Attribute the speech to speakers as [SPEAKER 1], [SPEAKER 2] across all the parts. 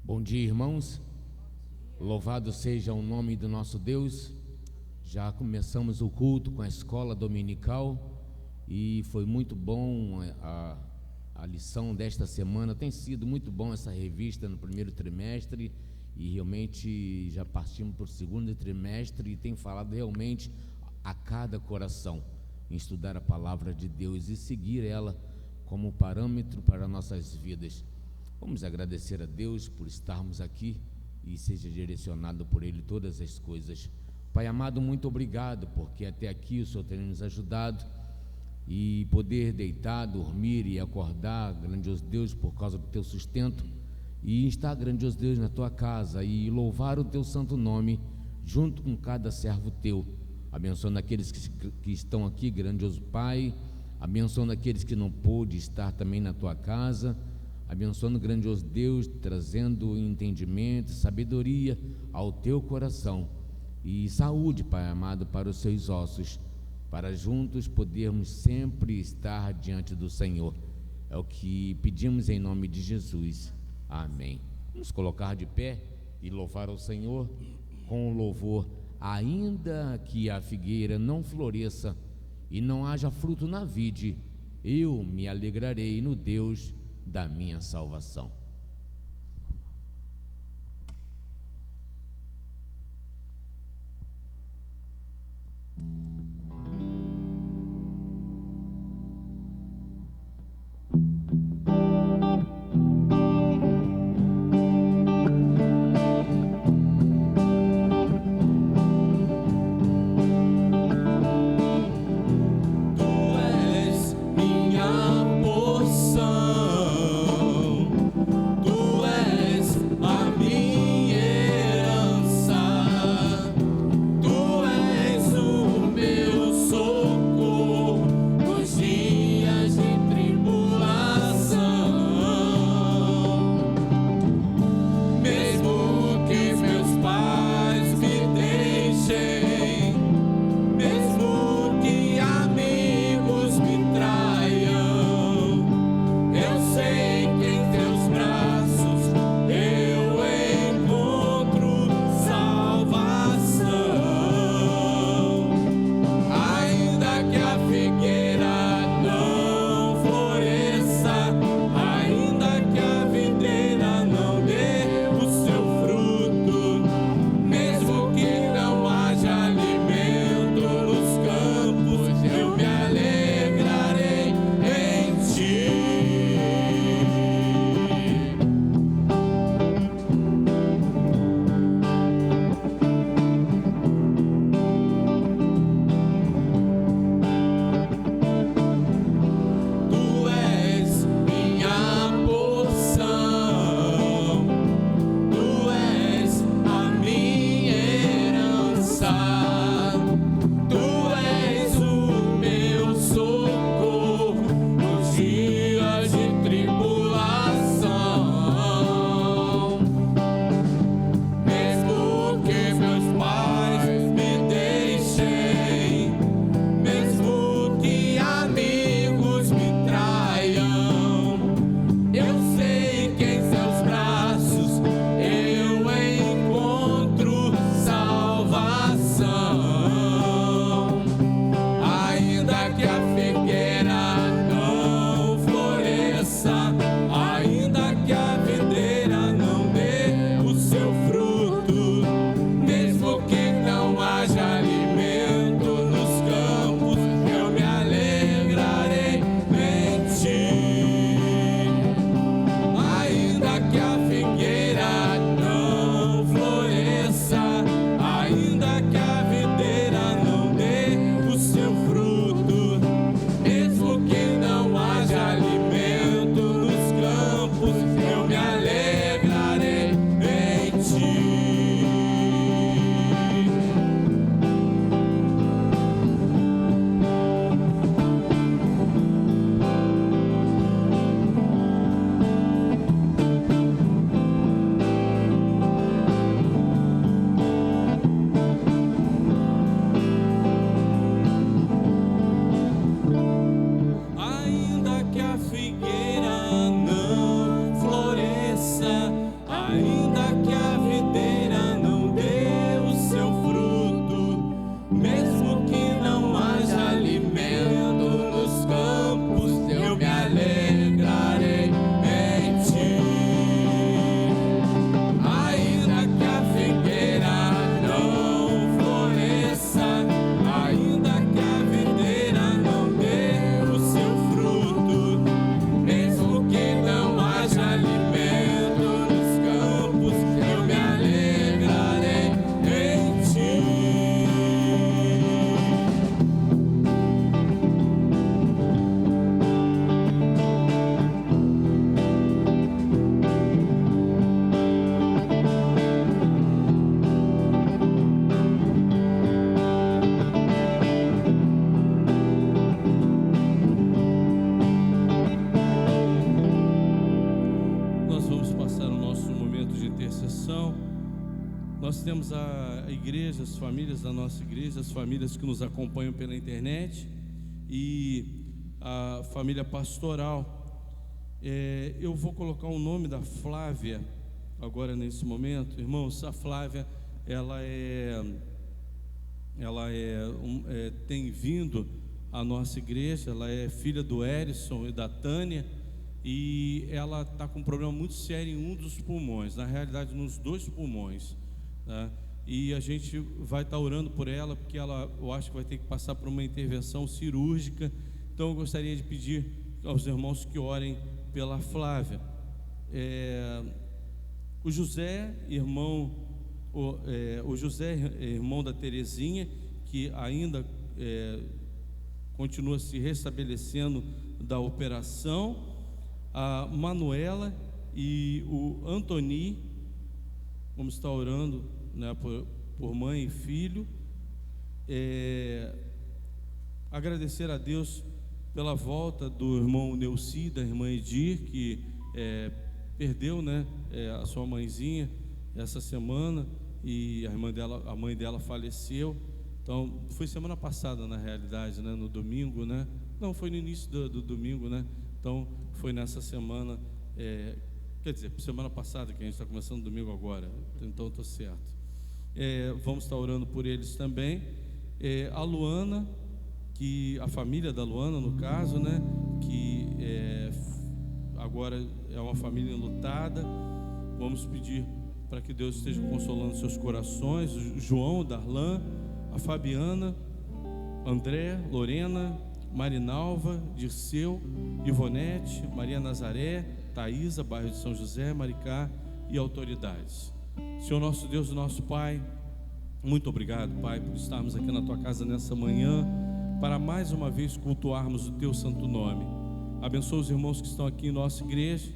[SPEAKER 1] Bom dia, irmãos. Louvado seja o nome do nosso Deus. Já começamos o culto com a escola dominical e foi muito bom a lição desta semana. Tem sido muito bom essa revista no primeiro trimestre e realmente já partimos para o segundo trimestre e tem falado realmente a cada coração em estudar a palavra de Deus e seguir ela como parâmetro para nossas vidas. Vamos agradecer a Deus por estarmos aqui e seja direcionado por Ele todas as coisas. Pai amado, muito obrigado, porque até aqui o Senhor tem nos ajudado e poder deitar, dormir e acordar, grandioso Deus, por causa do Teu sustento, e estar, grandioso Deus, na Tua casa e louvar o Teu santo nome junto com cada servo Teu, abençoando aqueles que estão aqui, grandioso Pai, abençoando aqueles que não pôde estar também na Tua casa, abençoando, grandioso Deus, trazendo entendimento, sabedoria ao teu coração e saúde, Pai amado, para os seus ossos, para juntos podermos sempre estar diante do Senhor. É o que pedimos em nome de Jesus. Amém. Vamos colocar de pé e louvar ao Senhor com o louvor. Ainda que a figueira não floresça e não haja fruto na vide, eu me alegrarei no Deus da minha salvação.
[SPEAKER 2] temos a igreja, as famílias da nossa igreja, as famílias que nos acompanham pela internet e a família pastoral. Eu vou colocar o nome da Flávia agora nesse momento. Irmãos, a Flávia, ela tem vindo à nossa igreja. Ela é filha do Erison e da Tânia, e ela está com um problema muito sério em um dos pulmões, na realidade nos 2 pulmões, tá? E a gente vai estar orando por ela, porque eu acho que vai ter que passar por uma intervenção cirúrgica. Então eu gostaria de pedir aos irmãos que orem pela Flávia. O José, irmão da Terezinha, que ainda continua se restabelecendo da operação. A Manuela e o Antoni, vamos estar orando, né, por mãe e filho. Agradecer a Deus pela volta do irmão Neuci, da irmã Edir, que perdeu, né, a sua mãezinha essa semana, e a mãe dela faleceu. Então, foi semana passada, na realidade, né, no domingo, né? Não, foi no início do domingo, né? Então, foi nessa semana, quer dizer, semana passada, que a gente está começando domingo agora, então estou certo. Vamos estar orando por eles também. A Luana, que a família da Luana, no caso, né, que agora é uma família enlutada. Vamos pedir para que Deus esteja consolando seus corações. O João, Darlan, a Fabiana, André, Lorena, Marinalva, Dirceu, Ivonete, Maria Nazaré, Thaísa, bairro de São José, Maricá e autoridades. Senhor nosso Deus e nosso Pai, muito obrigado, Pai, por estarmos aqui na Tua casa nessa manhã, para mais uma vez cultuarmos o Teu santo nome. Abençoa os irmãos que estão aqui em nossa igreja.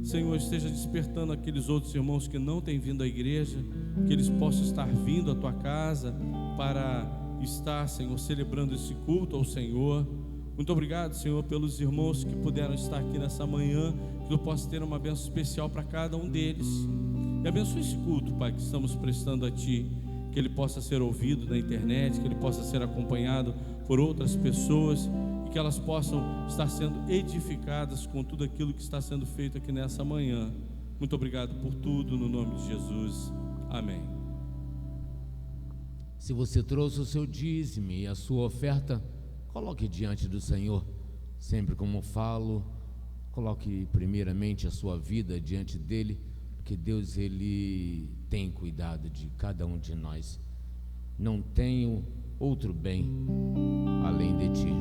[SPEAKER 2] Senhor, esteja despertando aqueles outros irmãos que não têm vindo à igreja, que eles possam estar vindo à Tua casa para estar, Senhor, celebrando esse culto ao Senhor. Muito obrigado, Senhor, pelos irmãos que puderam estar aqui nessa manhã, que Tu possa ter uma bênção especial para cada um deles. E abençoe esse culto, Pai, que estamos prestando a Ti, que ele possa ser ouvido na internet, que ele possa ser acompanhado por outras pessoas, e que elas possam estar sendo edificadas com tudo aquilo que está sendo feito aqui nessa manhã. Muito obrigado por tudo, no nome de Jesus, amém.
[SPEAKER 1] Se você trouxe o seu dízimo e a sua oferta, coloque diante do Senhor. Sempre como falo, coloque primeiramente a sua vida diante dele, porque Deus, ele tem cuidado de cada um de nós. Não tenho outro bem além de ti.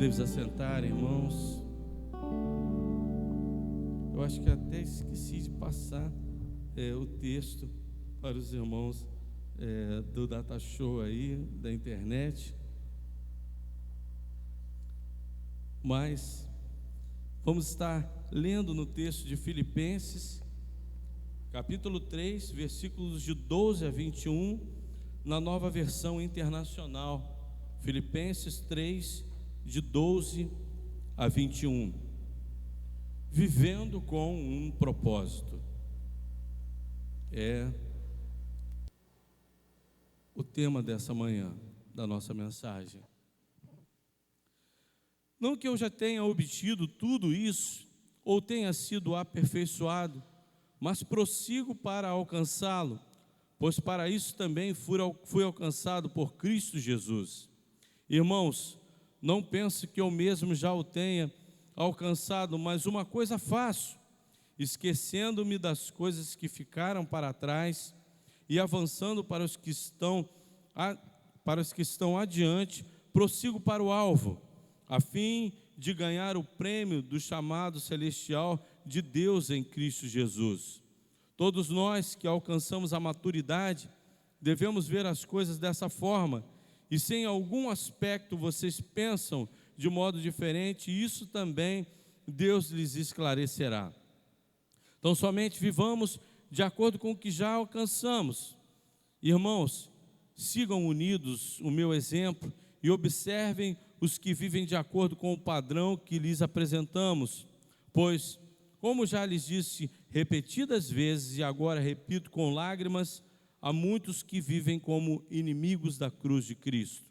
[SPEAKER 2] Podemos assentar, irmãos. Eu acho que até esqueci de passar o texto para os irmãos do Data Show aí, da internet. Mas vamos estar lendo no texto de Filipenses, capítulo 3, versículos de 12 a 21, na Nova Versão Internacional. Filipenses 3, de 12 a 21. Vivendo com um propósito. É o tema dessa manhã, da nossa mensagem. Não que eu já tenha obtido tudo isso, ou tenha sido aperfeiçoado, mas prossigo para alcançá-lo, pois para isso também fui alcançado por Cristo Jesus. Irmãos, não penso que eu mesmo já o tenha alcançado, mas uma coisa faço, esquecendo-me das coisas que ficaram para trás e avançando para os que estão adiante, prossigo para o alvo, a fim de ganhar o prêmio do chamado celestial de Deus em Cristo Jesus. Todos nós que alcançamos a maturidade devemos ver as coisas dessa forma, e se em algum aspecto vocês pensam de modo diferente, isso também Deus lhes esclarecerá. Então somente vivamos de acordo com o que já alcançamos. Irmãos, sigam unidos o meu exemplo e observem os que vivem de acordo com o padrão que lhes apresentamos, pois, como já lhes disse repetidas vezes e agora repito com lágrimas, há muitos que vivem como inimigos da cruz de Cristo.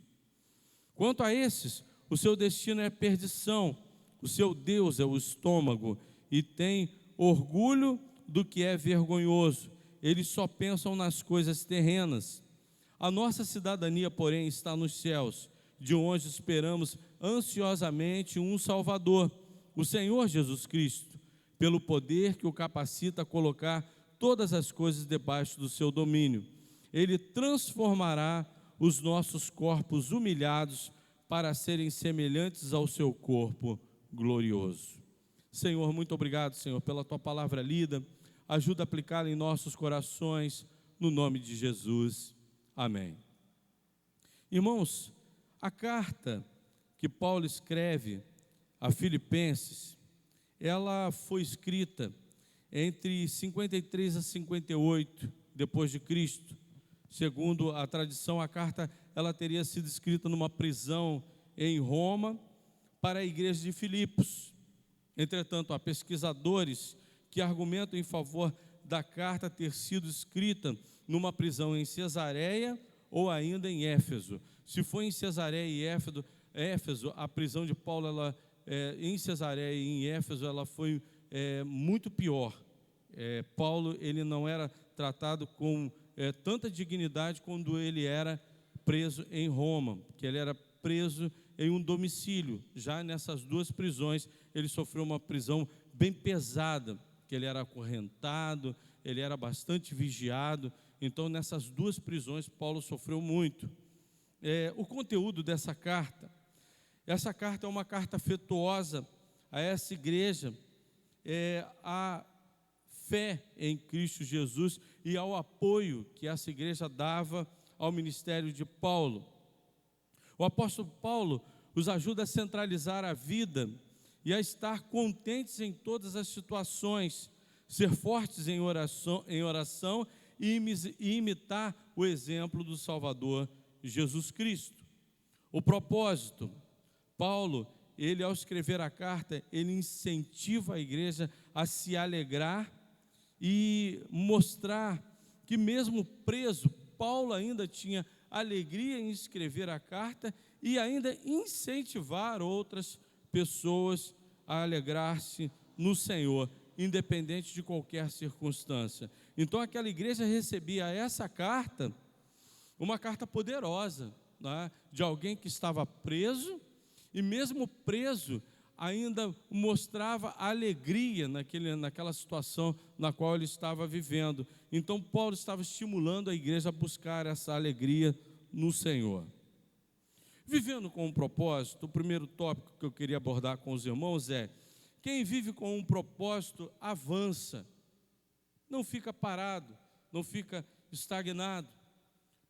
[SPEAKER 2] Quanto a esses, o seu destino é perdição, o seu Deus é o estômago, e tem orgulho do que é vergonhoso. Eles só pensam nas coisas terrenas. A nossa cidadania, porém, está nos céus, de onde esperamos ansiosamente um Salvador, o Senhor Jesus Cristo, pelo poder que o capacita a colocar todas as coisas debaixo do seu domínio. Ele transformará os nossos corpos humilhados para serem semelhantes ao seu corpo glorioso. Senhor, muito obrigado, Senhor, pela tua palavra lida. Ajuda a aplicá-la em nossos corações, no nome de Jesus. Amém. Irmãos, a carta que Paulo escreve a Filipenses, ela foi escrita entre 53 a 58 depois de Cristo. Segundo a tradição, a carta ela teria sido escrita numa prisão em Roma para a igreja de Filipos. Entretanto, há pesquisadores que argumentam em favor da carta ter sido escrita numa prisão em Cesareia ou ainda em Éfeso. Se foi em Cesareia e Éfeso, a prisão de Paulo em Cesareia e em Éfeso ela foi muito pior. Paulo ele não era tratado com tanta dignidade quando ele era preso em Roma, que ele era preso em um domicílio. Já nessas duas prisões ele sofreu uma prisão bem pesada, que ele era acorrentado, ele era bastante vigiado. Então nessas duas prisões Paulo sofreu muito. O conteúdo dessa carta, essa carta é uma carta afetuosa a essa igreja, a fé em Cristo Jesus e ao apoio que essa igreja dava ao ministério de Paulo. O apóstolo Paulo os ajuda a centralizar a vida e a estar contentes em todas as situações, ser fortes em oração e imitar o exemplo do Salvador Jesus Cristo. O propósito, Paulo, ele ao escrever a carta, ele incentiva a igreja a se alegrar e mostrar que mesmo preso, Paulo ainda tinha alegria em escrever a carta e ainda incentivar outras pessoas a alegrar-se no Senhor, independente de qualquer circunstância. Então aquela igreja recebia essa carta, uma carta poderosa, né, de alguém que estava preso, e mesmo preso, ainda mostrava alegria naquela situação na qual ele estava vivendo. Então Paulo estava estimulando a igreja a buscar essa alegria no Senhor. Vivendo com um propósito, o primeiro tópico que eu queria abordar com os irmãos é: quem vive com um propósito avança, não fica parado, não fica estagnado.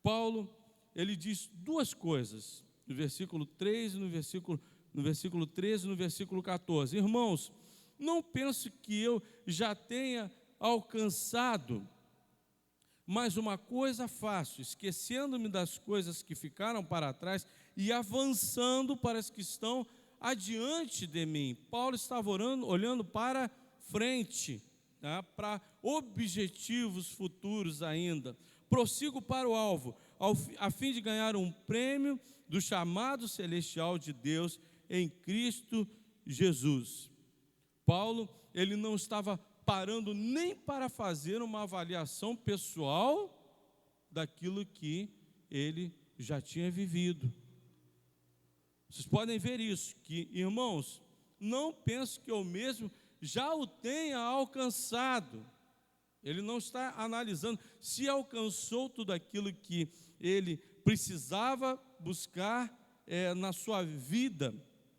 [SPEAKER 2] Paulo, ele diz duas coisas, no versículo 3 e no versículo 13 e no versículo 14. Irmãos, não penso que eu já tenha alcançado, mas uma coisa faço, esquecendo-me das coisas que ficaram para trás e avançando para as que estão adiante de mim. Paulo estava olhando para frente, tá? Para objetivos futuros ainda. Prossigo para o alvo, a fim de ganhar um prêmio do chamado celestial de Deus em Cristo Jesus. Paulo, ele não estava parando nem para fazer uma avaliação pessoal daquilo que ele já tinha vivido. Vocês podem ver isso, que, irmãos, não penso que eu mesmo já o tenha alcançado. Ele não está analisando se alcançou tudo aquilo que ele precisava buscar na sua vida,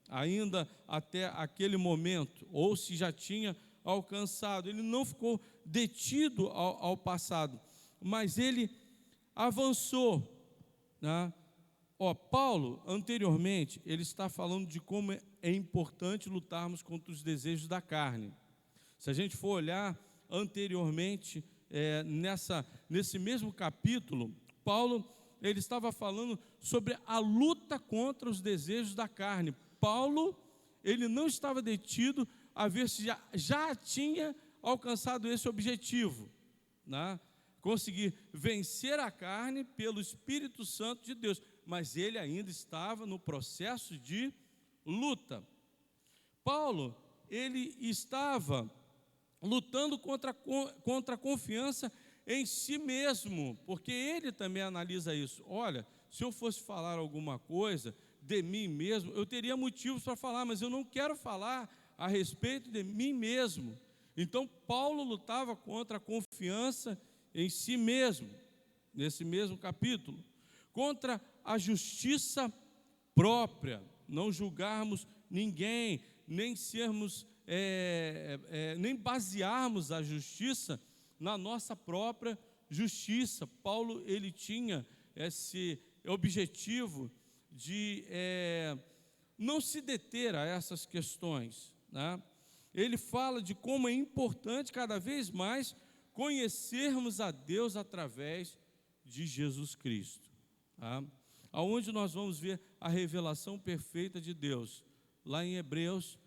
[SPEAKER 2] ainda até aquele momento, ou se já tinha alcançado. Ele não ficou detido ao passado, mas ele avançou, né? Paulo, anteriormente, ele está falando de como é importante lutarmos contra os desejos da carne. Se a gente for olhar anteriormente, nesse mesmo capítulo, Paulo, ele estava falando sobre a luta contra os desejos da carne. Paulo, ele não estava detido a ver se já tinha alcançado esse objetivo, né? Conseguir vencer a carne pelo Espírito Santo de Deus, mas ele ainda estava no processo de luta. Paulo, ele estava lutando contra a confiança em si mesmo, porque ele também analisa isso. Olha, se eu fosse falar alguma coisa de mim mesmo, eu teria motivos para falar, mas eu não quero falar a respeito de mim mesmo. Então, Paulo lutava contra a confiança em si mesmo, nesse mesmo capítulo, contra a justiça própria, não julgarmos ninguém, nem sermos, nem basearmos a justiça na nossa própria justiça. Paulo, ele tinha esse objetivo de não se deter a essas questões, né? Ele fala de como é importante cada vez mais conhecermos a Deus através de Jesus Cristo, tá? Aonde nós vamos ver a revelação perfeita de Deus. Lá em Hebreus,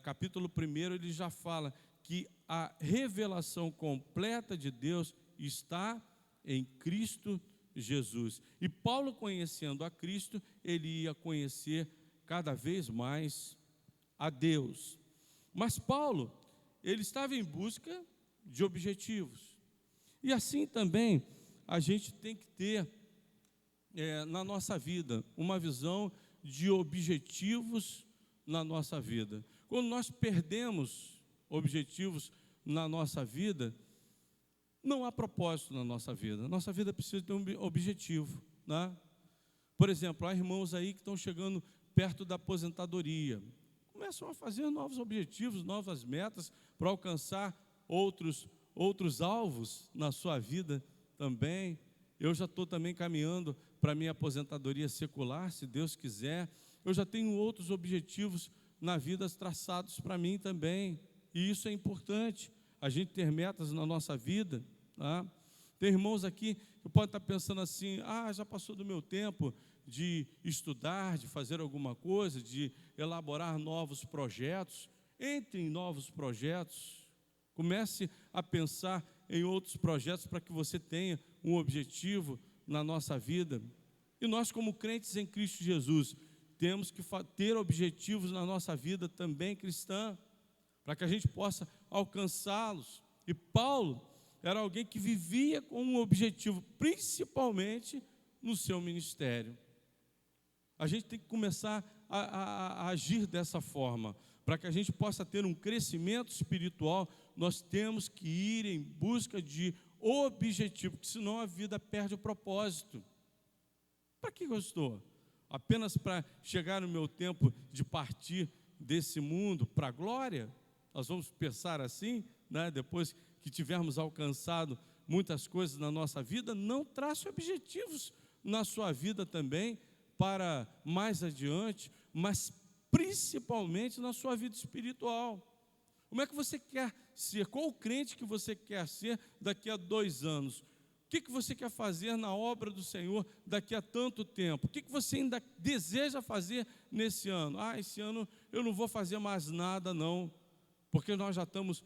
[SPEAKER 2] capítulo 1, ele já fala que a revelação completa de Deus está em Cristo Jesus. E Paulo, conhecendo a Cristo, ele ia conhecer cada vez mais a Deus. Mas Paulo, ele estava em busca de objetivos. E assim também a gente tem que ter na nossa vida uma visão de objetivos na nossa vida. Quando nós perdemos objetivos na nossa vida, não há propósito na nossa vida. Nossa vida precisa ter um objetivo, né? Por exemplo, há irmãos aí que estão chegando perto da aposentadoria, começam a fazer novos objetivos, novas metas para alcançar outros alvos na sua vida também. Eu já estou também caminhando para a minha aposentadoria secular, se Deus quiser. Eu já tenho outros objetivos na vida traçados para mim também, e isso é importante, a gente ter metas na nossa vida, tá? Tem irmãos aqui que podem estar pensando assim: já passou do meu tempo de estudar, de fazer alguma coisa, de elaborar novos projetos. Entre em novos projetos, comece a pensar em outros projetos para que você tenha um objetivo na nossa vida. E nós, como crentes em Cristo Jesus, temos que ter objetivos na nossa vida também cristã, para que a gente possa alcançá-los. E Paulo era alguém que vivia com um objetivo, principalmente no seu ministério. A gente tem que começar a agir dessa forma. Para que a gente possa ter um crescimento espiritual, nós temos que ir em busca de objetivo, porque senão a vida perde o propósito. Para que eu estou? apenas para chegar no meu tempo de partir desse mundo para a glória. Nós vamos pensar assim, né? Depois que tivermos alcançado muitas coisas na nossa vida. Não trace objetivos na sua vida também para mais adiante, mas principalmente na sua vida espiritual. Como é que você quer ser? Qual o crente que você quer ser daqui a 2 anos? O que você quer fazer na obra do Senhor daqui a tanto tempo? O que você ainda deseja fazer nesse ano? Esse ano eu não vou fazer mais nada não, porque nós já estamos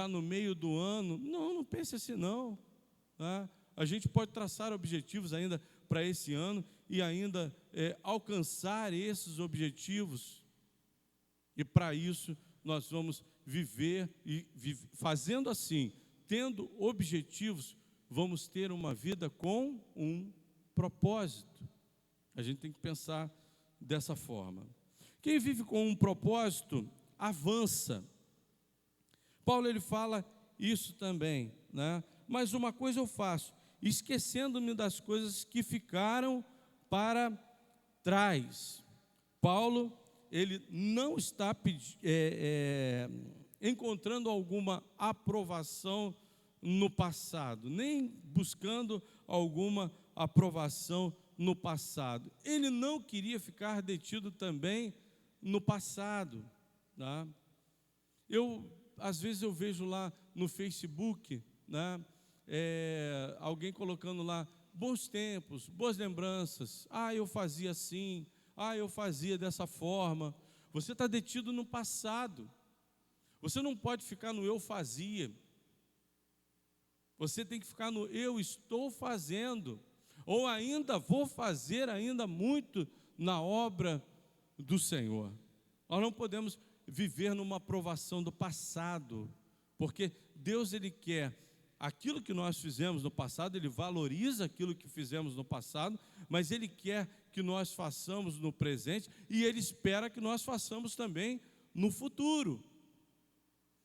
[SPEAKER 2] no meio do ano. Não pense assim não, tá? A gente pode traçar objetivos ainda para esse ano e ainda alcançar esses objetivos. E para isso nós vamos viver e fazendo assim, tendo objetivos, vamos ter uma vida com um propósito. A gente tem que pensar dessa forma. Quem vive com um propósito, avança. Paulo, ele fala isso também, né? Mas uma coisa eu faço, esquecendo-me das coisas que ficaram para trás. Paulo, ele não está encontrando alguma aprovação no passado, nem buscando alguma aprovação no passado. Ele não queria ficar detido também no passado, tá? Às vezes eu vejo lá no Facebook, né, alguém colocando lá bons tempos, boas lembranças. Eu fazia assim, eu fazia dessa forma. Você está detido no passado. Você não pode ficar no eu fazia. Você tem que ficar no eu estou fazendo, ou ainda vou fazer ainda muito na obra do Senhor. Nós não podemos viver numa aprovação do passado, porque Deus, ele quer aquilo que nós fizemos no passado, ele valoriza aquilo que fizemos no passado, mas ele quer que nós façamos no presente e ele espera que nós façamos também no futuro.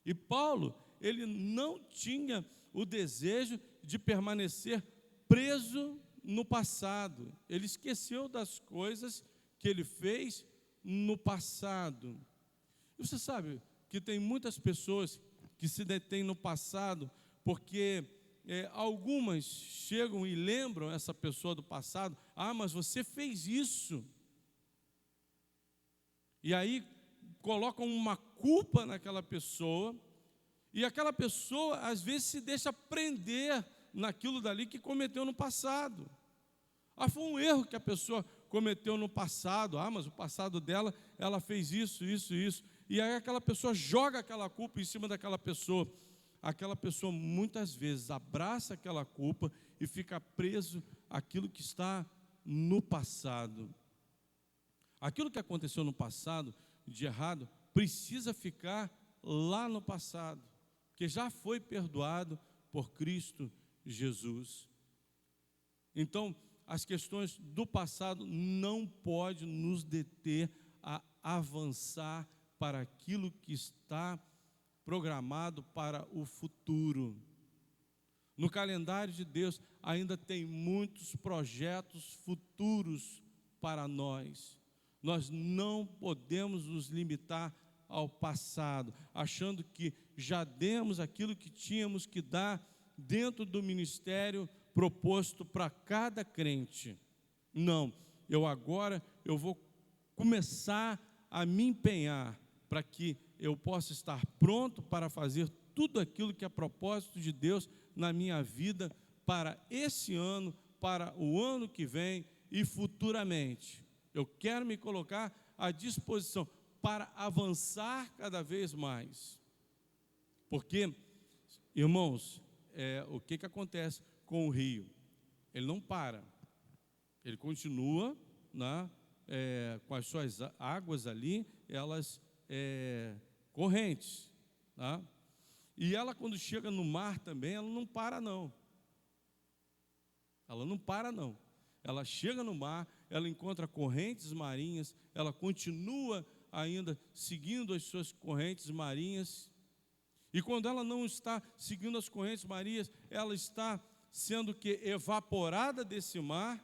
[SPEAKER 2] E Paulo, ele não tinha o desejo de permanecer preso no passado. Ele esqueceu das coisas que ele fez no passado. E você sabe que tem muitas pessoas que se detêm no passado porque algumas chegam e lembram essa pessoa do passado. Mas você fez isso. E aí colocam uma culpa naquela pessoa. E aquela pessoa, às vezes, se deixa prender naquilo dali que cometeu no passado. Foi um erro que a pessoa cometeu no passado. Mas o passado dela, ela fez isso. E aí aquela pessoa joga aquela culpa em cima daquela pessoa. Aquela pessoa, muitas vezes, abraça aquela culpa e fica preso àquilo que está no passado. Aquilo que aconteceu no passado, de errado, precisa ficar lá no passado, que já foi perdoado por Cristo Jesus. Então, as questões do passado não podem nos deter a avançar para aquilo que está programado para o futuro. No calendário de Deus ainda tem muitos projetos futuros para nós. Nós não podemos nos limitar ao passado, achando que já demos aquilo que tínhamos que dar dentro do ministério proposto para cada crente. Não, eu vou começar a me empenhar para que eu possa estar pronto para fazer tudo aquilo que é propósito de Deus na minha vida para esse ano, para o ano que vem e futuramente. Eu quero me colocar à disposição para avançar cada vez mais. Porque, irmãos, o que acontece com o rio? Ele não para, ele continua, né, com as suas águas ali, elas correntes, tá? E ela, quando chega no mar também, ela não para não. Ela chega no mar, ela encontra correntes marinhas, ela continua ainda seguindo as suas correntes marinhas. E quando ela não está seguindo as correntes marinhas, ela está sendo evaporada desse mar,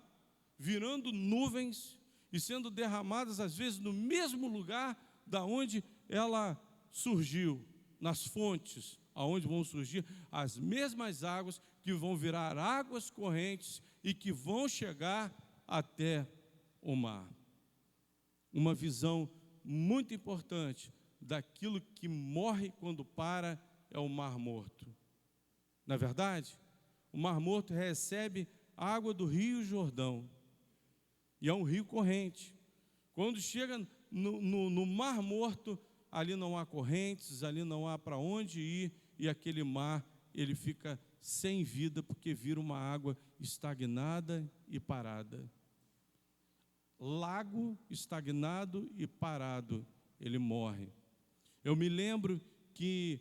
[SPEAKER 2] virando nuvens, e sendo derramadas às vezes no mesmo lugar da onde ela surgiu, nas fontes, aonde vão surgir as mesmas águas que vão virar águas correntes e que vão chegar até o mar. Uma visão muito importante daquilo que morre quando para é o Mar Morto. Na verdade, o Mar Morto recebe a água do Rio Jordão, e é um rio corrente. Quando chega no Mar Morto, ali não há correntes, ali não há para onde ir, e aquele mar, ele fica sem vida, porque vira uma água estagnada e parada. Lago estagnado e parado, ele morre. Eu me lembro que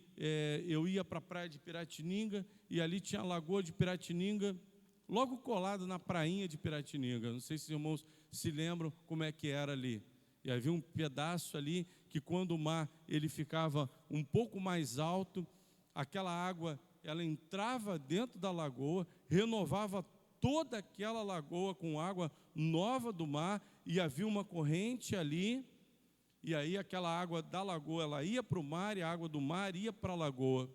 [SPEAKER 2] eu ia para a praia de Piratininga, e ali tinha a lagoa de Piratininga, logo colado na prainha de Piratininga. Não sei se os irmãos se lembram como é que era ali. E havia um pedaço ali que, quando o mar ele ficava um pouco mais alto, aquela água ela entrava dentro da lagoa, renovava toda aquela lagoa com água nova do mar, e havia uma corrente ali, e aí aquela água da lagoa ela ia para o mar, e a água do mar ia para a lagoa.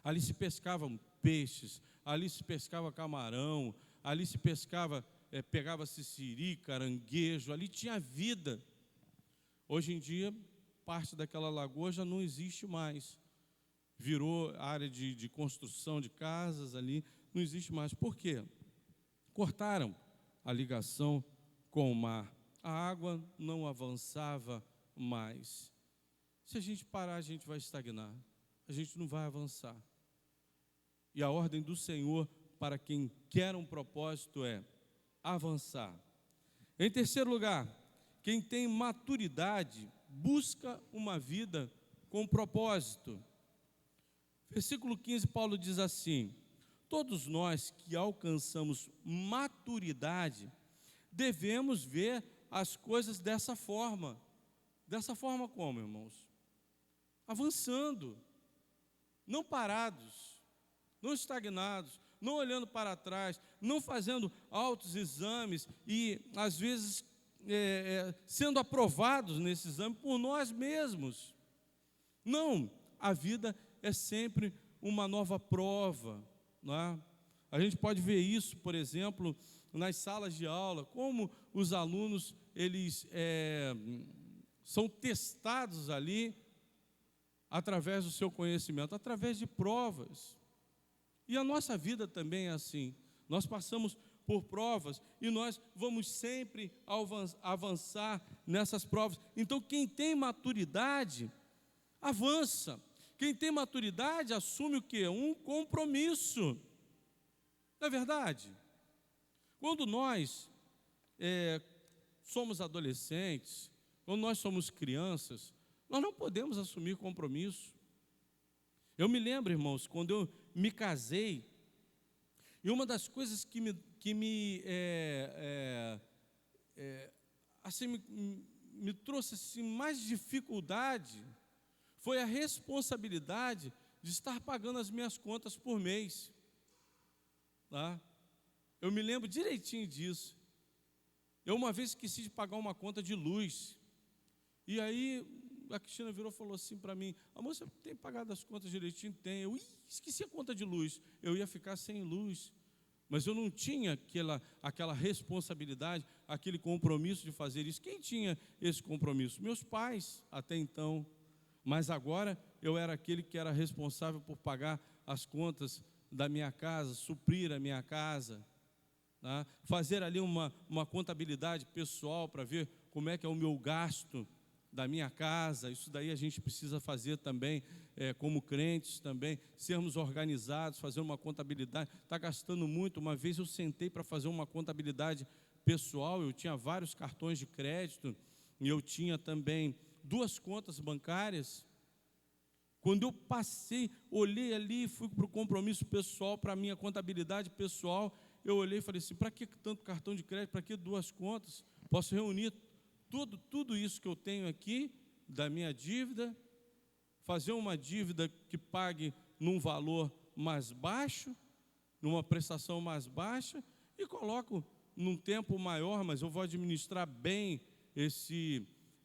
[SPEAKER 2] Ali se pescavam peixes, ali se pescava camarão, ali se pescava, pegava-se siri, caranguejo, ali tinha vida. Hoje em dia, parte daquela lagoa já não existe mais. Virou área de construção de casas ali, não existe mais. Por quê? Cortaram a ligação com o mar. A água não avançava mais. Se a gente parar, a gente vai estagnar. A gente não vai avançar. E a ordem do Senhor para quem quer um propósito é avançar. Em terceiro lugar, quem tem maturidade busca uma vida com propósito. Versículo 15, Paulo diz assim: todos nós que alcançamos maturidade devemos ver as coisas dessa forma. Dessa forma como, irmãos? Avançando, não parados, não estagnados, não olhando para trás, não fazendo altos exames e, às vezes, sendo aprovados nesse exame por nós mesmos. Não, a vida é sempre uma nova prova, não é? A gente pode ver isso, por exemplo, nas salas de aula, como os alunos eles são testados ali através do seu conhecimento, através de provas. E a nossa vida também é assim. Nós passamos por provas e nós vamos sempre avançar nessas provas. Então, quem tem maturidade, avança. Quem tem maturidade assume o quê? Um compromisso. Não é verdade? Quando nós somos adolescentes, quando nós somos crianças, nós não podemos assumir compromisso. Eu me lembro, irmãos, quando eu me casei, e uma das coisas que me trouxe assim, mais dificuldade foi a responsabilidade de estar pagando as minhas contas por mês. Tá? Eu me lembro direitinho disso. Eu uma vez esqueci de pagar uma conta de luz. E aí a Cristina virou e falou assim para mim: amor, você tem pagado as contas direitinho? Tem. Eu esqueci a conta de luz. Eu ia ficar sem luz. Mas eu não tinha aquela responsabilidade, aquele compromisso de fazer isso. Quem tinha esse compromisso? Meus pais, até então. Mas agora eu era aquele que era responsável por pagar as contas da minha casa, suprir a minha casa, tá? Fazer ali uma contabilidade pessoal para ver como é que é o meu gasto da minha casa. Isso daí a gente precisa fazer também, como crentes também, sermos organizados, fazer uma contabilidade. Está gastando muito. Uma vez eu sentei para fazer uma contabilidade pessoal, eu tinha vários cartões de crédito, e eu tinha também 2 contas bancárias. Quando eu passei, olhei ali, fui para o compromisso pessoal, para a minha contabilidade pessoal, eu olhei e falei assim: para que tanto cartão de crédito, para que 2 contas? Posso reunir tudo isso que eu tenho aqui, da minha dívida, fazer uma dívida que pague num valor mais baixo, numa prestação mais baixa, e coloco num tempo maior, mas eu vou administrar bem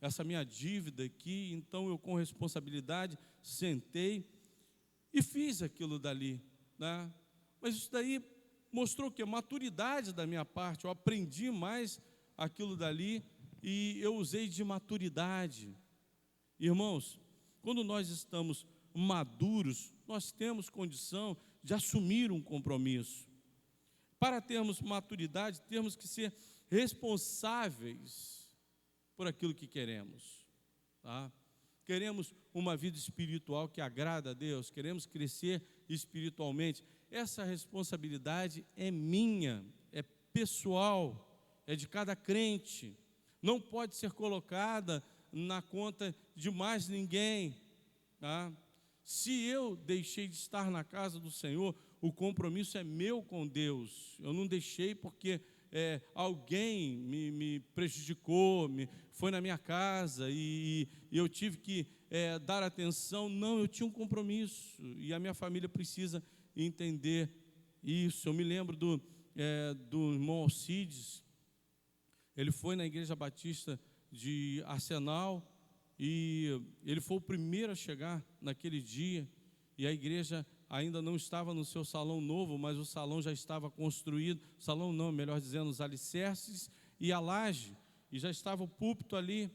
[SPEAKER 2] essa minha dívida aqui. Então eu, com responsabilidade, sentei e fiz aquilo dali, né? Mas isso daí mostrou o quê? Maturidade da minha parte. Eu aprendi mais aquilo dali e eu usei de maturidade. Irmãos, quando nós estamos maduros, nós temos condição de assumir um compromisso. Para termos maturidade, temos que ser responsáveis por aquilo que queremos, tá? Queremos uma vida espiritual que agrada a Deus, queremos crescer espiritualmente. Essa responsabilidade é minha, é pessoal, é de cada crente. Não pode ser colocada na conta de mais ninguém, tá? Se eu deixei de estar na casa do Senhor, o compromisso é meu com Deus. Eu não deixei porque alguém me prejudicou, foi na minha casa e eu tive que dar atenção. Não, eu tinha um compromisso e a minha família precisa entender isso. Eu me lembro do irmão Alcides. Ele foi na Igreja Batista de Arsenal e ele foi o primeiro a chegar naquele dia, e a igreja ainda não estava no seu salão novo, mas o salão já estava construído, salão não, melhor dizendo, os alicerces e a laje, e já estava o púlpito ali.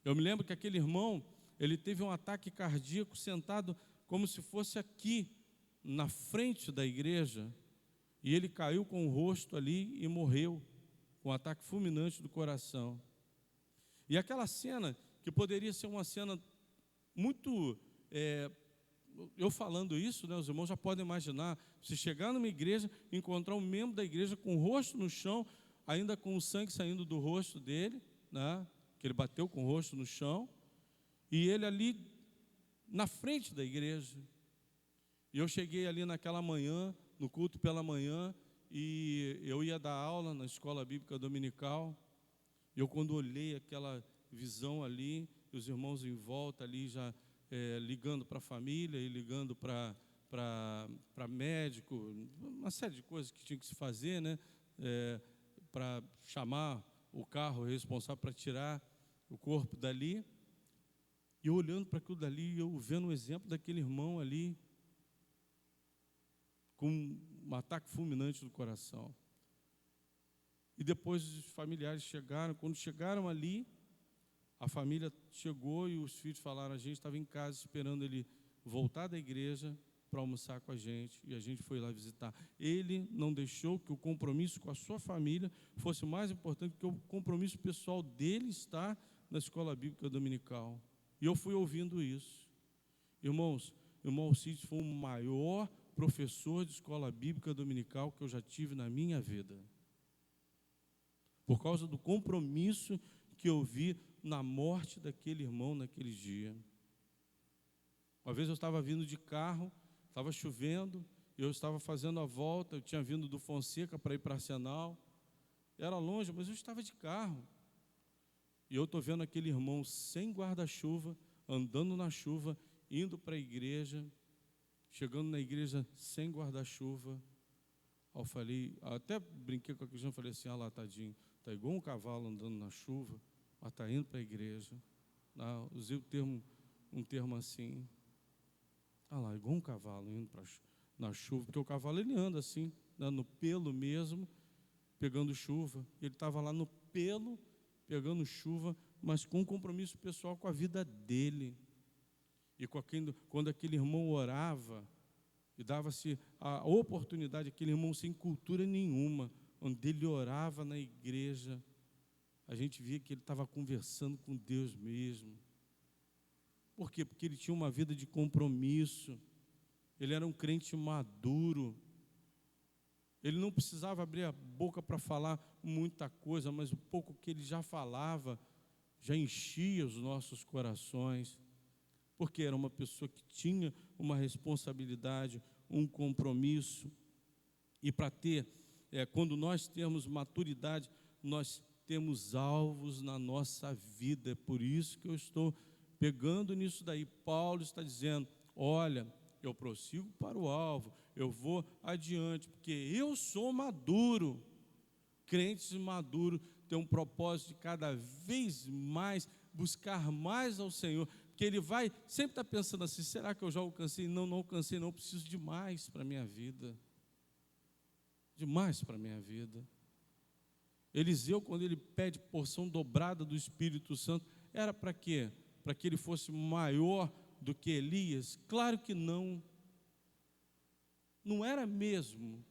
[SPEAKER 2] Eu me lembro que aquele irmão, ele teve um ataque cardíaco sentado como se fosse aqui, na frente da igreja, e ele caiu com o rosto ali e morreu, com um ataque fulminante do coração. E aquela cena, que poderia ser uma cena muito... eu falando isso, né, os irmãos já podem imaginar, se chegar numa igreja, encontrar um membro da igreja com o rosto no chão, ainda com o sangue saindo do rosto dele, né, que ele bateu com o rosto no chão, e ele ali na frente da igreja. E eu cheguei ali naquela manhã, no culto pela manhã, e eu ia dar aula na escola bíblica dominical, e eu, quando olhei aquela visão ali, os irmãos em volta ali já ligando para a família e ligando para médico, uma série de coisas que tinha que se fazer, né? Para chamar o carro responsável para tirar o corpo dali. E eu olhando para aquilo dali, eu vendo o exemplo daquele irmão ali, com um ataque fulminante do coração. E depois os familiares chegaram. Quando chegaram ali, a família chegou e os filhos falaram: a gente estava em casa esperando ele voltar da igreja para almoçar com a gente, e a gente foi lá visitar. Ele não deixou que o compromisso com a sua família fosse mais importante que o compromisso pessoal dele estar na escola bíblica dominical. E eu fui ouvindo isso. Irmãos, o irmão Alcides foi o maior professor de escola bíblica dominical que eu já tive na minha vida, por causa do compromisso que eu vi na morte daquele irmão naquele dia. Uma vez eu estava vindo de carro, estava chovendo, eu estava fazendo a volta, eu tinha vindo do Fonseca para ir para Arsenal, era longe, mas eu estava de carro, e eu estou vendo aquele irmão sem guarda-chuva, andando na chuva, indo para a igreja, chegando na igreja sem guarda-chuva. Eu falei, até brinquei com a Cristiane, falei assim: ah lá, tadinho, está igual um cavalo andando na chuva, mas está indo para a igreja. Usei um termo assim, ah lá, igual um cavalo indo na chuva, porque o cavalo ele anda assim, né, no pelo mesmo, pegando chuva. Ele estava lá no pelo, pegando chuva, mas com um compromisso pessoal com a vida dele. E quando aquele irmão orava, e dava-se a oportunidade, aquele irmão sem cultura nenhuma, onde ele orava na igreja, a gente via que ele estava conversando com Deus mesmo. Por quê? Porque ele tinha uma vida de compromisso, ele era um crente maduro, ele não precisava abrir a boca para falar muita coisa, mas o pouco que ele já falava, já enchia os nossos corações, porque era uma pessoa que tinha uma responsabilidade, um compromisso. E para ter, quando nós temos maturidade, nós temos alvos na nossa vida. É por isso que eu estou pegando nisso daí. Paulo está dizendo: olha, eu prossigo para o alvo, eu vou adiante, porque eu sou maduro. Crentes maduros têm um propósito de cada vez mais buscar mais ao Senhor, porque ele vai sempre estar pensando assim: será que eu já alcancei? Não, não alcancei, não, preciso de mais para a minha vida. Demais para a minha vida. Eliseu, quando ele pede porção dobrada do Espírito Santo, era para quê? Para que ele fosse maior do que Elias? Claro que não. Não era mesmo.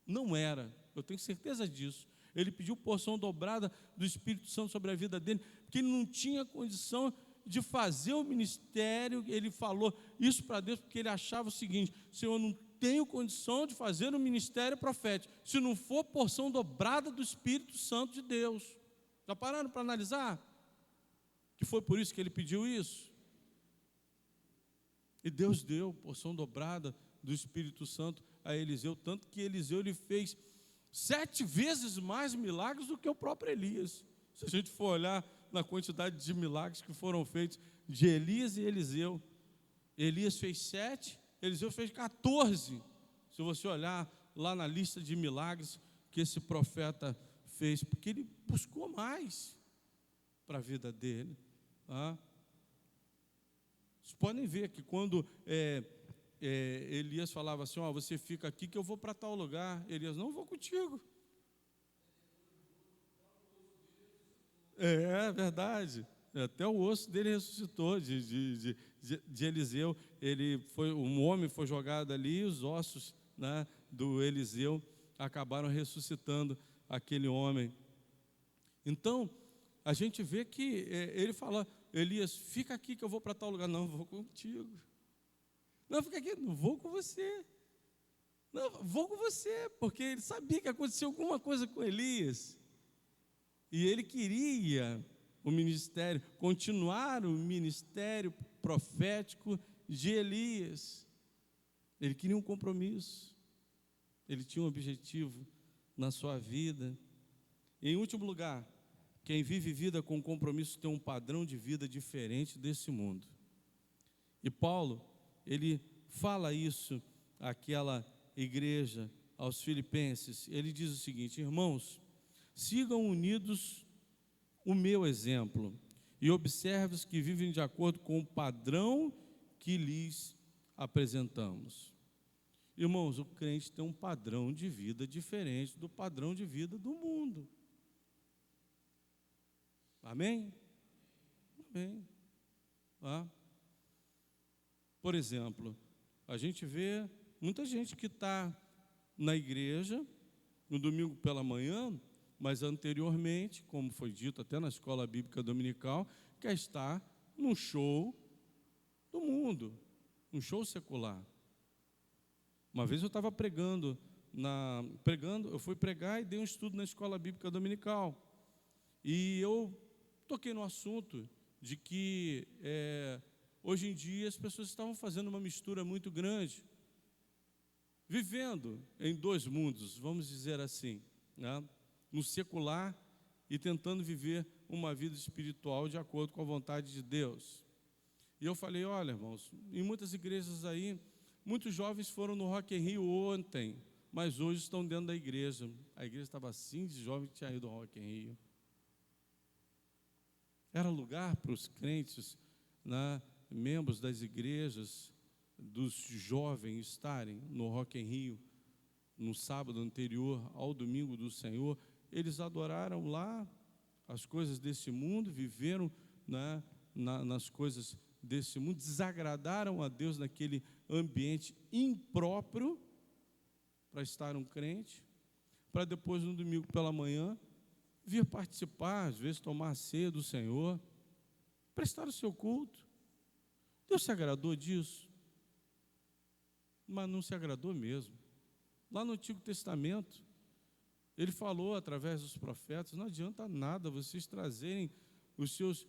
[SPEAKER 2] Não era. Eu tenho certeza disso. Ele pediu porção dobrada do Espírito Santo sobre a vida dele, porque ele não tinha condição de fazer o ministério. Ele falou isso para Deus, porque ele achava o seguinte: Senhor, eu não tenho condição de fazer um ministério profético se não for porção dobrada do Espírito Santo de Deus. Já pararam para analisar? Que foi por isso que ele pediu isso? E Deus deu porção dobrada do Espírito Santo a Eliseu, tanto que Eliseu ele fez 7 vezes mais milagres do que o próprio Elias. Se a gente for olhar na quantidade de milagres que foram feitos de Elias e Eliseu, Elias fez 7, Eliseu fez 14. Se você olhar lá na lista de milagres que esse profeta fez, porque ele buscou mais para a vida dele. Tá? Vocês podem ver que quando Elias falava assim: ó, você fica aqui que eu vou para tal lugar. Elias: não vou contigo. É verdade. Até o osso dele ressuscitou de Eliseu. Um homem foi jogado ali, e os ossos, né, do Eliseu acabaram ressuscitando aquele homem. Então, a gente vê que ele fala: Elias, fica aqui que eu vou para tal lugar. Não, vou contigo. Não, fica aqui, não vou com você. Não, vou com você, porque ele sabia que aconteceu alguma coisa com Elias. E ele queria o ministério, continuar o ministério profético de Elias. Ele queria um compromisso. Ele tinha um objetivo na sua vida. E, em último lugar, quem vive vida com compromisso tem um padrão de vida diferente desse mundo. E Paulo, ele fala isso àquela igreja, aos filipenses. Ele diz o seguinte: irmãos, sigam unidos o meu exemplo e observe os que vivem de acordo com o padrão que lhes apresentamos. Irmãos, o crente tem um padrão de vida diferente do padrão de vida do mundo. Amém? Amém. Por exemplo, a gente vê muita gente que está na igreja no domingo pela manhã, mas anteriormente, como foi dito até na escola bíblica dominical, quer estar num show do mundo, um show secular. Uma vez eu estava pregando, eu fui pregar e dei um estudo na escola bíblica dominical. E eu toquei no assunto de que hoje em dia as pessoas estavam fazendo uma mistura muito grande, vivendo em 2 mundos, vamos dizer assim, né? No secular e tentando viver uma vida espiritual de acordo com a vontade de Deus. E eu falei: olha, irmãos, em muitas igrejas aí, muitos jovens foram no Rock in Rio ontem, mas hoje estão dentro da igreja. A igreja estava assim de jovem que tinha ido ao Rock in Rio. Era lugar para os crentes, né, membros das igrejas, dos jovens estarem no Rock in Rio, no sábado anterior ao domingo do Senhor. Eles adoraram lá as coisas desse mundo, viveram, né, nas coisas desse mundo, desagradaram a Deus naquele ambiente impróprio para estar um crente, para depois no domingo pela manhã vir participar, às vezes tomar a ceia do Senhor, prestar o seu culto. Deus se agradou disso? Mas não se agradou mesmo. Lá no Antigo Testamento, ele falou através dos profetas: não adianta nada vocês trazerem os seus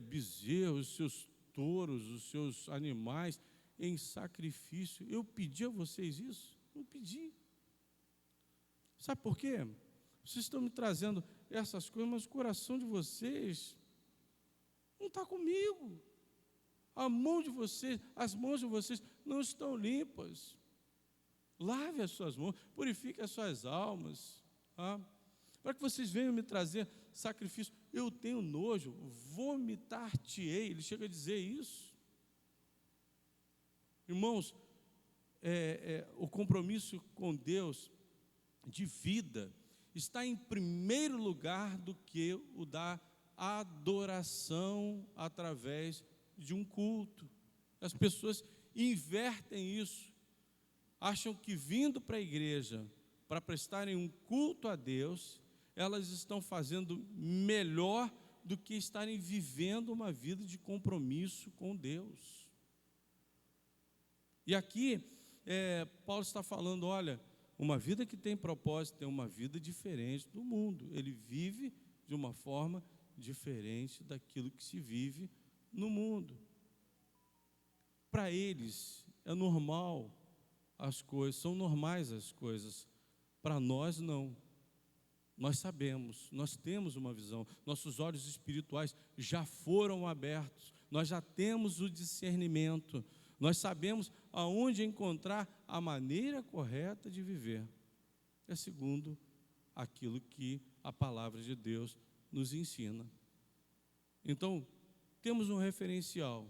[SPEAKER 2] bezerros, os seus touros, os seus animais em sacrifício. Eu pedi a vocês isso? Não pedi. Sabe por quê? Vocês estão me trazendo essas coisas, mas o coração de vocês não está comigo. A mão de vocês, as mãos de vocês não estão limpas. Lave as suas mãos, purifique as suas almas. para que vocês venham me trazer sacrifício. Eu tenho nojo, vomitar-te-ei. Ele chega a dizer isso. Irmãos, o compromisso com Deus de vida está em primeiro lugar do que o da adoração através de um culto. As pessoas invertem isso, acham que vindo para a igreja para prestarem um culto a Deus, elas estão fazendo melhor do que estarem vivendo uma vida de compromisso com Deus. E aqui Paulo está falando, olha, uma vida que tem propósito é uma vida diferente do mundo. Ele vive de uma forma diferente daquilo que se vive no mundo. Para eles é normal as coisas, são normais as coisas. Para nós não. Nós sabemos, nós temos uma visão, nossos olhos espirituais já foram abertos, nós já temos o discernimento, nós sabemos aonde encontrar a maneira correta de viver. É segundo aquilo que a palavra de Deus nos ensina. Então, temos um referencial,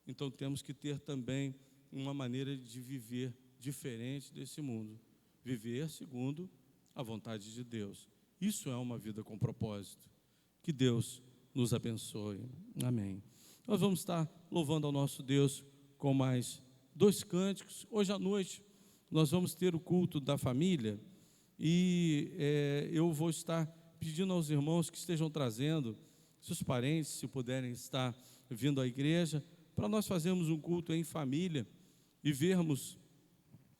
[SPEAKER 2] então temos que ter também uma maneira de viver diferente desse mundo, viver segundo a vontade de Deus. Isso é uma vida com propósito. Que Deus nos abençoe. Amém. Nós vamos estar louvando ao nosso Deus com mais 2 cânticos. Hoje à noite nós vamos ter o culto da família e eu vou estar pedindo aos irmãos que estejam trazendo seus parentes, se puderem estar vindo à igreja, para nós fazermos um culto em família e vermos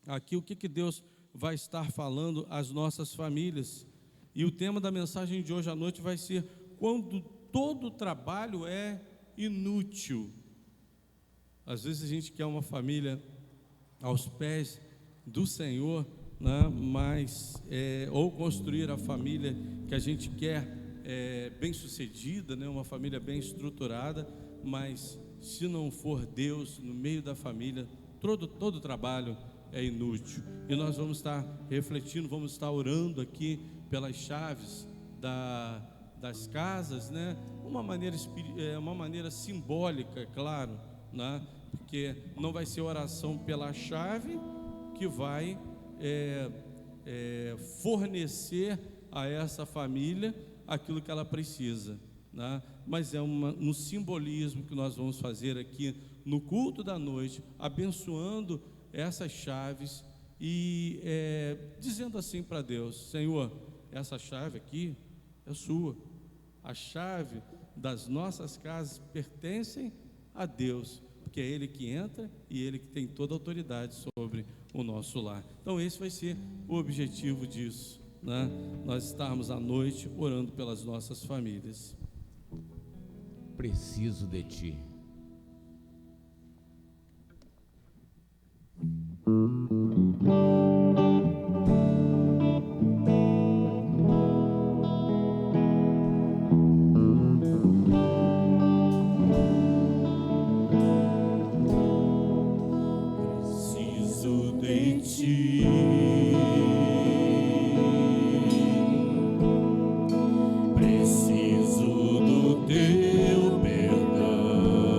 [SPEAKER 2] aqui o que Deus vai estar falando às nossas famílias. E o tema da mensagem de hoje à noite vai ser: quando todo trabalho é inútil. Às vezes a gente quer uma família aos pés do Senhor, né? Mas ou construir a família que a gente quer bem sucedida, né? Uma família bem estruturada, mas se não for Deus no meio da família, todo trabalho é inútil. E nós vamos estar refletindo, vamos estar orando aqui pelas chaves das casas, né? Uma maneira simbólica, é claro, né? Porque não vai ser oração pela chave que vai fornecer a essa família aquilo que ela precisa, né? Mas é um simbolismo que nós vamos fazer aqui no culto da noite, abençoando essas chaves e dizendo assim para Deus: Senhor, essa chave aqui é sua. A chave das nossas casas pertencem a Deus, porque é Ele que entra e Ele que tem toda a autoridade sobre o nosso lar. Então esse vai ser o objetivo disso, né? Nós estarmos à noite orando pelas nossas famílias.
[SPEAKER 1] Preciso de Ti.
[SPEAKER 3] Preciso do Teu perdão.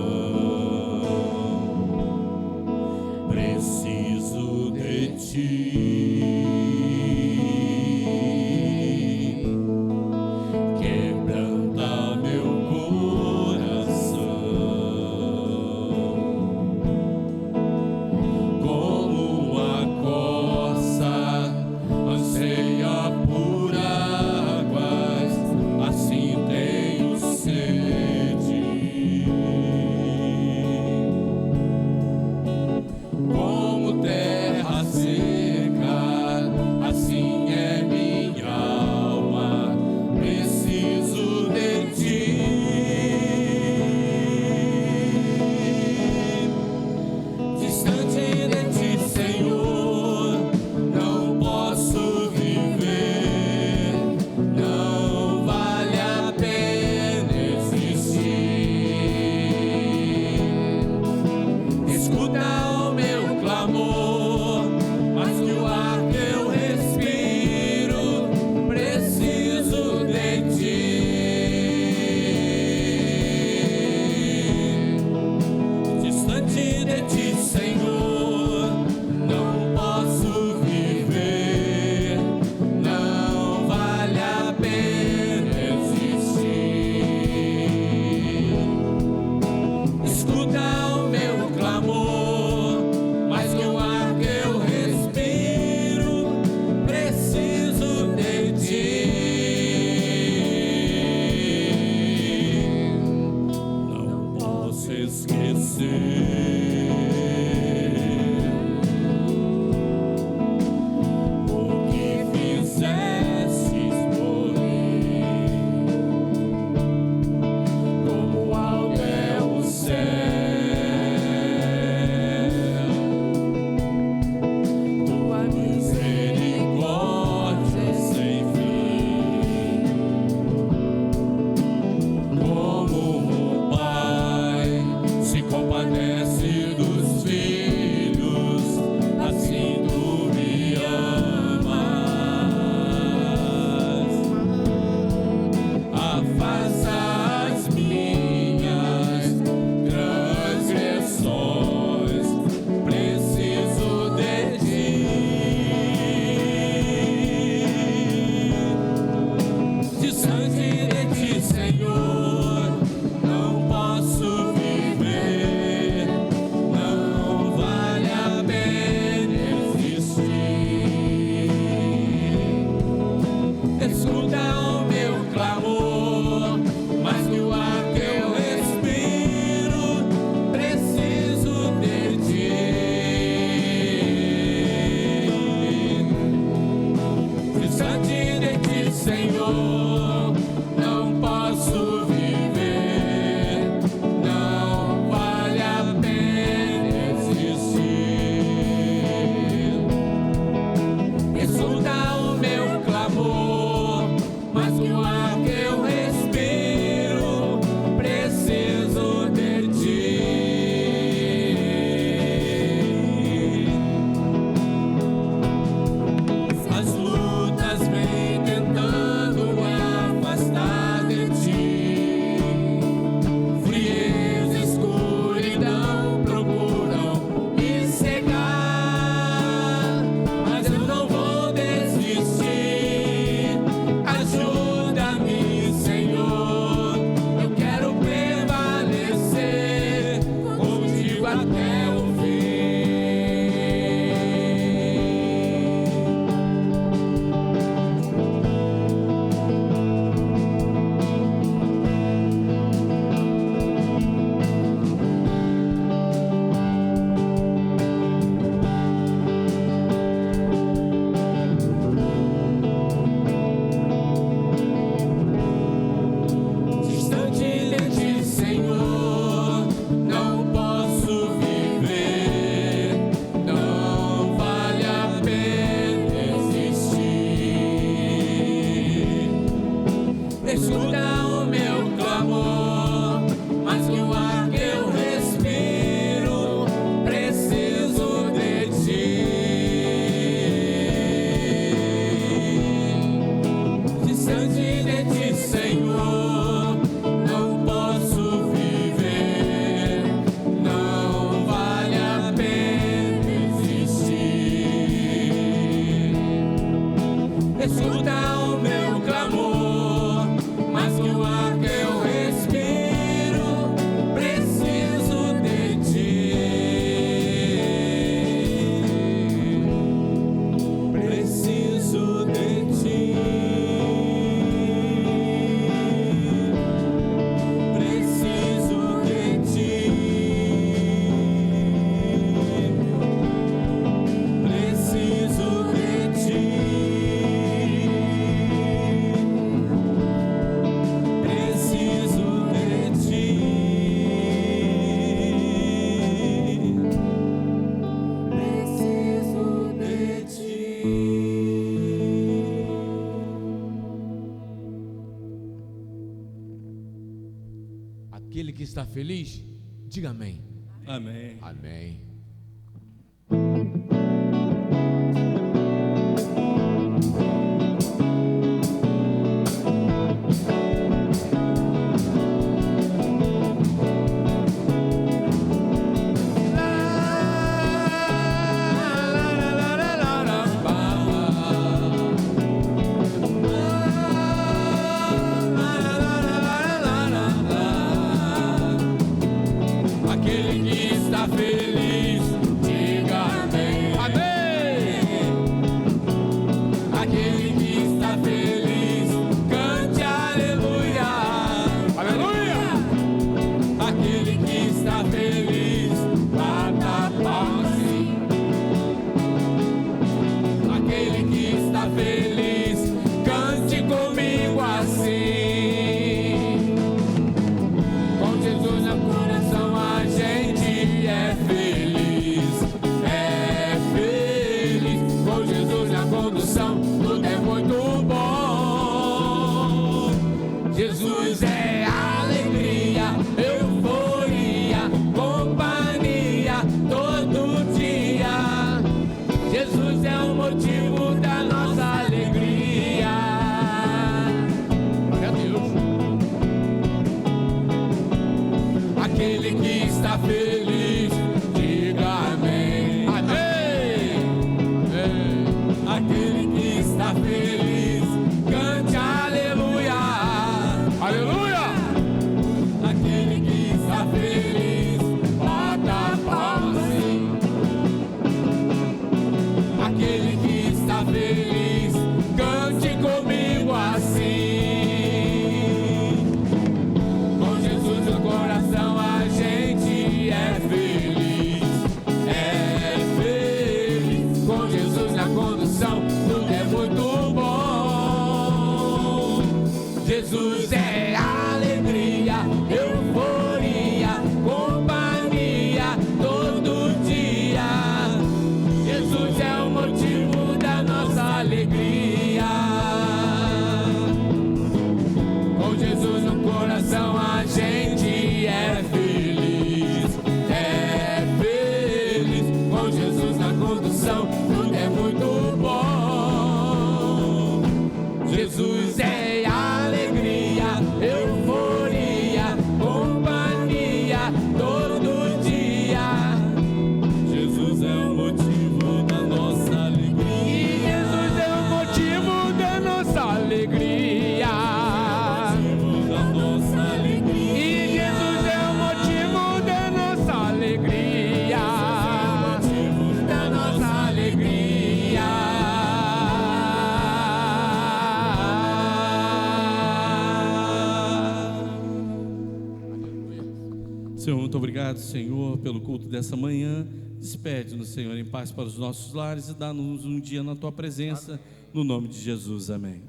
[SPEAKER 1] Aquele que está feliz, diga amém.
[SPEAKER 2] Amém.
[SPEAKER 1] Amém.
[SPEAKER 3] Aquele que está feliz, diga amém. Amém. Aquele que está feliz, cante aleluia. Aleluia. Aquele que está está feliz, bata palmas sim. Aquele que está feliz, cante comigo assim. Com Jesus no coração a gente é feliz, é feliz. Com Jesus na condução tudo é muito bom. Jesus é alegria, euforia, companhia todo dia. Jesus é o motivo da nossa alegria. Glória a Deus. Aquele que está feliz, diga amém. Amém. Aquele que está feliz, cante aleluia. Aleluia. Aquele que está feliz, bata palmas sim. Aquele que está feliz, cante comigo assim. Com Jesus no coração a gente é feliz, é feliz. Com Jesus na condução tudo é muito bom. Jesus é alegria, euforia, companhia todo dia. Jesus é o motivo da nossa alegria. Com Jesus no coração a gente é feliz, é feliz. Com Jesus na condução tudo é muito bom. Jesus é alegria, euforia, companhia todo dia. Jesus é o motivo da nossa alegria. Jesus é o motivo da nossa alegria. Da nossa alegria. E Jesus é o motivo da nossa alegria. Da nossa alegria.
[SPEAKER 2] Senhor, muito obrigado, Senhor, pelo culto dessa manhã. Despede-nos, Senhor, em paz para os nossos lares e dá-nos um dia na Tua presença. No nome de Jesus, amém.